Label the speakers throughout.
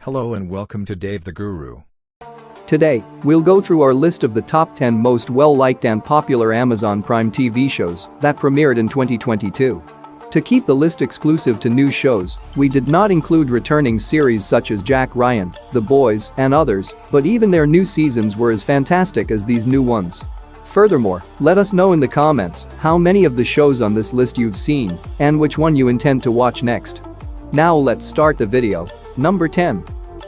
Speaker 1: Hello and welcome to Dave the Guru.
Speaker 2: Today, we'll go through our list of the top 10 most well-liked and popular Amazon Prime TV shows that premiered in 2022. To keep the list exclusive to new shows, we did not include returning series such as Jack Ryan, The Boys, and others, but even their new seasons were as fantastic as these new ones. Furthermore, let us know in the comments how many of the shows on this list you've seen and which one you intend to watch next. Now let's start the video. Number 10.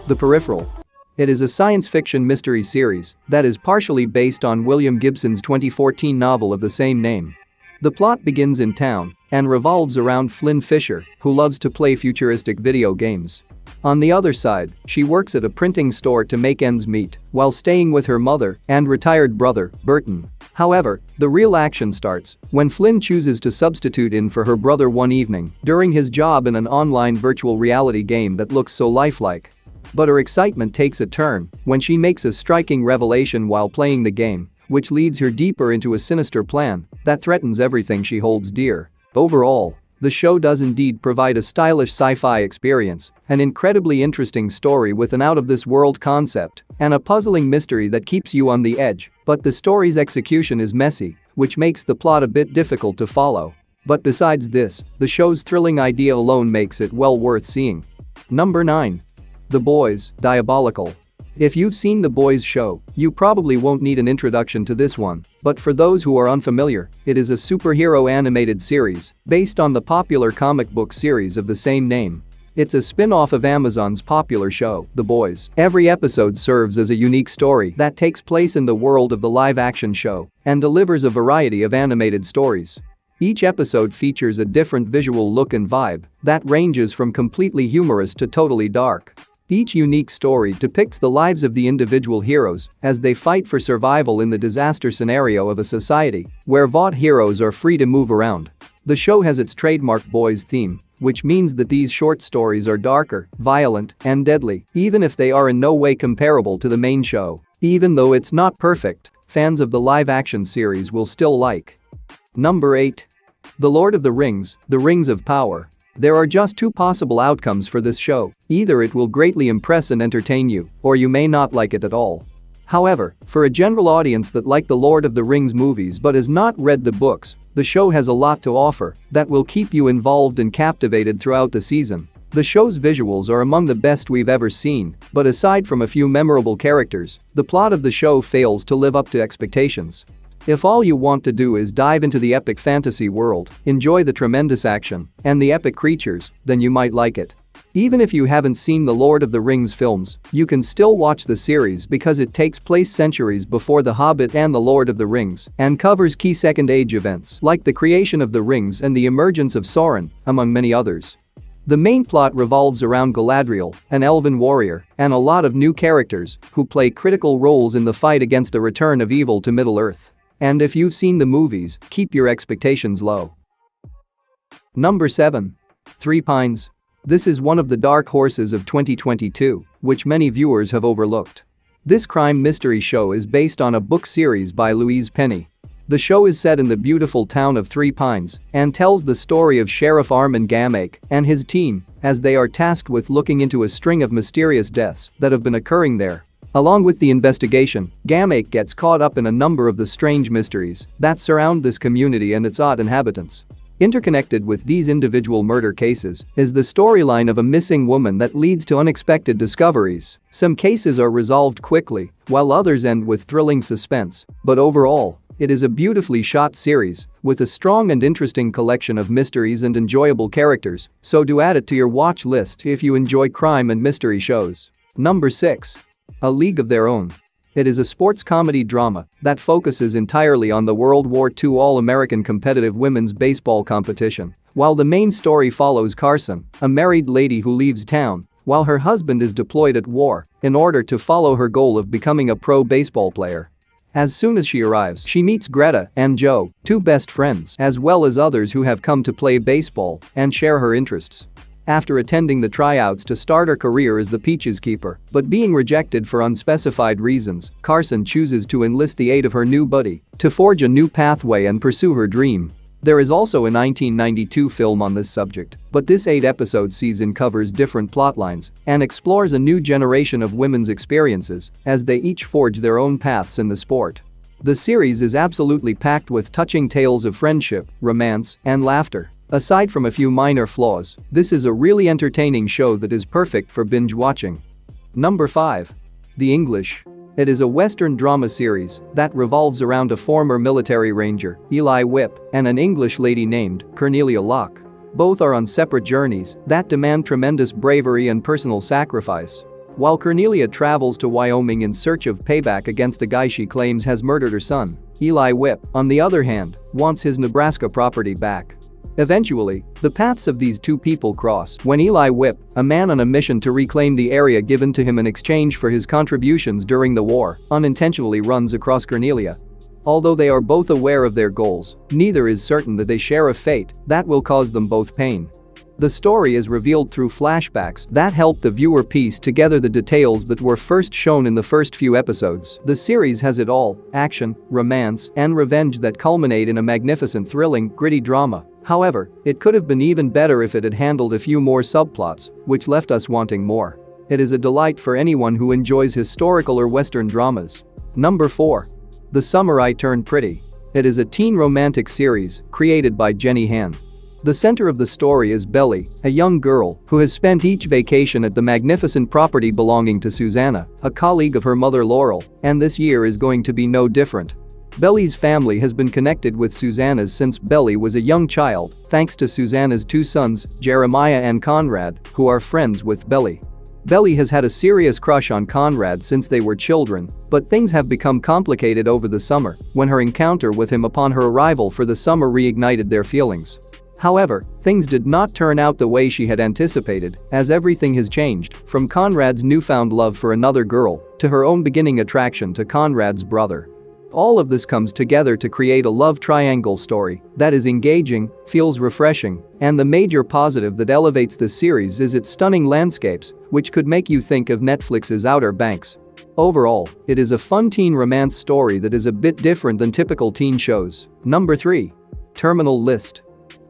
Speaker 2: The Peripheral. It is a science fiction mystery series that is partially based on William Gibson's 2014 novel of the same name. The plot begins in town and revolves around Flynn Fisher, who loves to play futuristic video games. On the other side, she works at a printing store to make ends meet while staying with her mother and retired brother, Burton. However, the real action starts when Flynn chooses to substitute in for her brother one evening during his job in an online virtual reality game that looks so lifelike. But her excitement takes a turn when she makes a striking revelation while playing the game, which leads her deeper into a sinister plan that threatens everything she holds dear. Overall, the show does indeed provide a stylish sci-fi experience, an incredibly interesting story with an out-of-this-world concept, and a puzzling mystery that keeps you on the edge, but the story's execution is messy, which makes the plot a bit difficult to follow. But besides this, the show's thrilling idea alone makes it well worth seeing. Number 9. The Boys, Diabolical. If you've seen The Boys show, you probably won't need an introduction to this one, but for those who are unfamiliar, it is a superhero animated series based on the popular comic book series of the same name. It's a spin-off of Amazon's popular show, The Boys. Every episode serves as a unique story that takes place in the world of the live-action show and delivers a variety of animated stories. Each episode features a different visual look and vibe that ranges from completely humorous to totally dark. Each unique story depicts the lives of the individual heroes as they fight for survival in the disaster scenario of a society where VOD heroes are free to move around. The show has its trademark boys theme, which means that these short stories are darker, violent, and deadly, even if they are in no way comparable to the main show. Even though it's not perfect, fans of the live-action series will still like. Number 8. The Lord of the Rings, The Rings of Power. There are just two possible outcomes for this show. Either it will greatly impress and entertain you, or you may not like it at all. However, for a general audience that like the Lord of the Rings movies but has not read the books, the show has a lot to offer that will keep you involved and captivated throughout the season. The show's visuals are among the best we've ever seen, but aside from a few memorable characters, the plot of the show fails to live up to expectations. If all you want to do is dive into the epic fantasy world, enjoy the tremendous action, and the epic creatures, then you might like it. Even if you haven't seen the Lord of the Rings films, you can still watch the series because it takes place centuries before The Hobbit and The Lord of the Rings and covers key Second Age events like the creation of the rings and the emergence of Sauron, among many others. The main plot revolves around Galadriel, an elven warrior, and a lot of new characters who play critical roles in the fight against the return of evil to Middle-earth. And if you've seen the movies, keep your expectations low. Number 7. Three Pines. This is one of the dark horses of 2022, which many viewers have overlooked. This crime mystery show is based on a book series by Louise Penny. The show is set in the beautiful town of Three Pines and tells the story of Sheriff Armin Gamake and his team as they are tasked with looking into a string of mysterious deaths that have been occurring there. Along with the investigation, Gamake gets caught up in a number of the strange mysteries that surround this community and its odd inhabitants. Interconnected with these individual murder cases is the storyline of a missing woman that leads to unexpected discoveries. Some cases are resolved quickly, while others end with thrilling suspense, but overall, it is a beautifully shot series with a strong and interesting collection of mysteries and enjoyable characters, so do add it to your watch list if you enjoy crime and mystery shows. Number 6. A League of Their Own. It is a sports comedy drama that focuses entirely on the World War II All-American competitive women's baseball competition, while the main story follows Carson, a married lady who leaves town while her husband is deployed at war in order to follow her goal of becoming a pro baseball player. As soon as she arrives, she meets Greta and Joe, two best friends, as well as others who have come to play baseball and share her interests. After attending the tryouts to start her career as the Peaches keeper, but being rejected for unspecified reasons, Carson chooses to enlist the aid of her new buddy to forge a new pathway and pursue her dream. There is also a 1992 film on this subject, but this 8-episode season covers different plotlines and explores a new generation of women's experiences as they each forge their own paths in the sport. The series is absolutely packed with touching tales of friendship, romance, and laughter. Aside from a few minor flaws, this is a really entertaining show that is perfect for binge watching. Number 5. The English. It is a Western drama series that revolves around a former military ranger, Eli Whip, and an English lady named Cornelia Locke. Both are on separate journeys that demand tremendous bravery and personal sacrifice. While Cornelia travels to Wyoming in search of payback against a guy she claims has murdered her son, Eli Whip, on the other hand, wants his Nebraska property back. Eventually, the paths of these two people cross when Eli Whip, a man on a mission to reclaim the area given to him in exchange for his contributions during the war, unintentionally runs across Cornelia. Although they are both aware of their goals, neither is certain that they share a fate that will cause them both pain. The story is revealed through flashbacks that help the viewer piece together the details that were first shown in the first few episodes. The series has it all: action, romance, and revenge that culminate in a magnificent, thrilling, gritty drama. However, it could have been even better if it had handled a few more subplots, which left us wanting more. It is a delight for anyone who enjoys historical or Western dramas. Number 4. The Summer I Turned Pretty. It is a teen romantic series created by Jenny Han. The center of the story is Belly, a young girl who has spent each vacation at the magnificent property belonging to Susanna, a colleague of her mother Laurel, and this year is going to be no different. Belly's family has been connected with Susanna's since Belly was a young child, thanks to Susanna's two sons, Jeremiah and Conrad, who are friends with Belly. Belly has had a serious crush on Conrad since they were children, but things have become complicated over the summer when her encounter with him upon her arrival for the summer reignited their feelings. However, things did not turn out the way she had anticipated, as everything has changed, from Conrad's newfound love for another girl to her own beginning attraction to Conrad's brother. All of this comes together to create a love triangle story that is engaging, feels refreshing, and the major positive that elevates the series is its stunning landscapes, which could make you think of Netflix's Outer Banks. Overall, it is a fun teen romance story that is a bit different than typical teen shows. Number 3. Terminal List.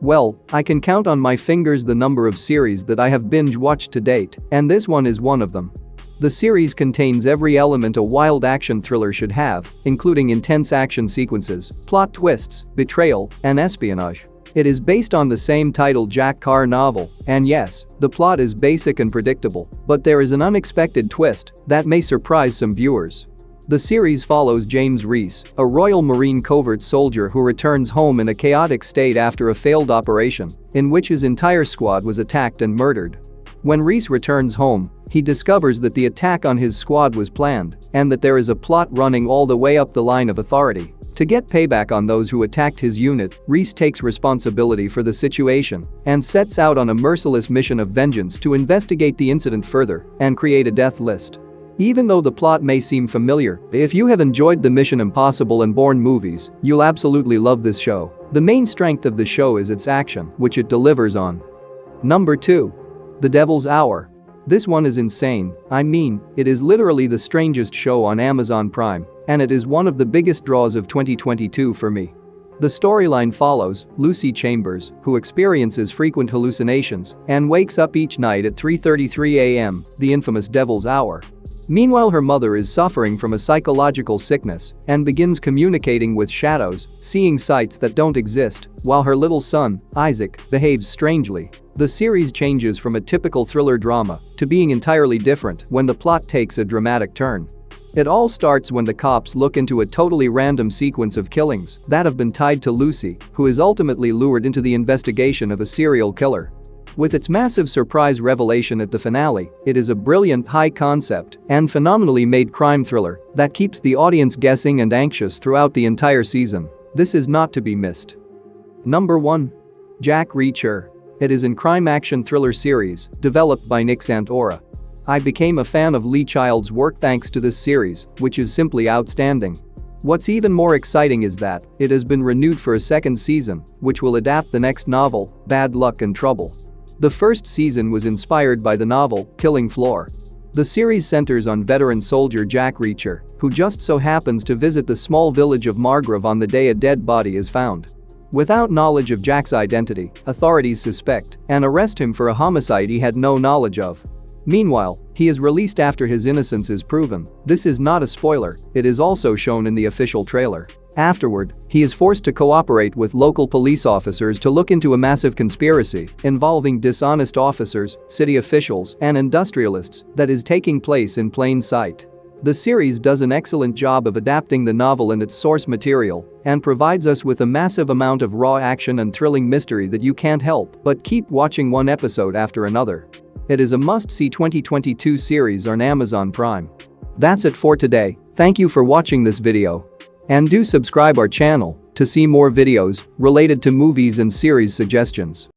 Speaker 2: Well, I can count on my fingers the number of series that I have binge-watched to date, and this one is one of them. The series contains every element a wild action thriller should have, including intense action sequences, plot twists, betrayal, and espionage. It is based on the same titled Jack Carr novel, and yes, the plot is basic and predictable, but there is an unexpected twist that may surprise some viewers. The series follows James Reese, a Royal Marine covert soldier who returns home in a chaotic state after a failed operation in which his entire squad was attacked and murdered. When Reese returns home, he discovers that the attack on his squad was planned and that there is a plot running all the way up the line of authority. To get payback on those who attacked his unit, Reese takes responsibility for the situation and sets out on a merciless mission of vengeance to investigate the incident further and create a death list. Even though the plot may seem familiar, if you have enjoyed the Mission Impossible and Bourne movies, you'll absolutely love this show. The main strength of the show is its action, which it delivers on. Number 2. The Devil's Hour. This one is insane. I mean, it is literally the strangest show on Amazon Prime, and it is one of the biggest draws of 2022 for me. The storyline follows Lucy Chambers, who experiences frequent hallucinations and wakes up each night at 3:33 a.m., the infamous Devil's Hour. Meanwhile, her mother is suffering from a psychological sickness and begins communicating with shadows, seeing sights that don't exist, while her little son, Isaac, behaves strangely. The series changes from a typical thriller drama to being entirely different when the plot takes a dramatic turn. It all starts when the cops look into a totally random sequence of killings that have been tied to Lucy, who is ultimately lured into the investigation of a serial killer. With its massive surprise revelation at the finale, it is a brilliant, high-concept and phenomenally made crime thriller that keeps the audience guessing and anxious throughout the entire season. This is not to be missed. Number 1. Jack Reacher. It is a crime action thriller series developed by Nick Santora. I became a fan of Lee Child's work thanks to this series, which is simply outstanding. What's even more exciting is that it has been renewed for a second season, which will adapt the next novel, Bad Luck and Trouble. The first season was inspired by the novel, Killing Floor. The series centers on veteran soldier Jack Reacher, who just so happens to visit the small village of Margrove on the day a dead body is found. Without knowledge of Jack's identity, authorities suspect and arrest him for a homicide he had no knowledge of. Meanwhile, he is released after his innocence is proven. This is not a spoiler, it is also shown in the official trailer. Afterward, he is forced to cooperate with local police officers to look into a massive conspiracy involving dishonest officers, city officials, and industrialists that is taking place in plain sight. The series does an excellent job of adapting the novel and its source material and provides us with a massive amount of raw action and thrilling mystery that you can't help but keep watching one episode after another. It is a must-see 2022 series on Amazon Prime. That's it for today, thank you for watching this video. And do subscribe our channel to see more videos related to movies and series suggestions.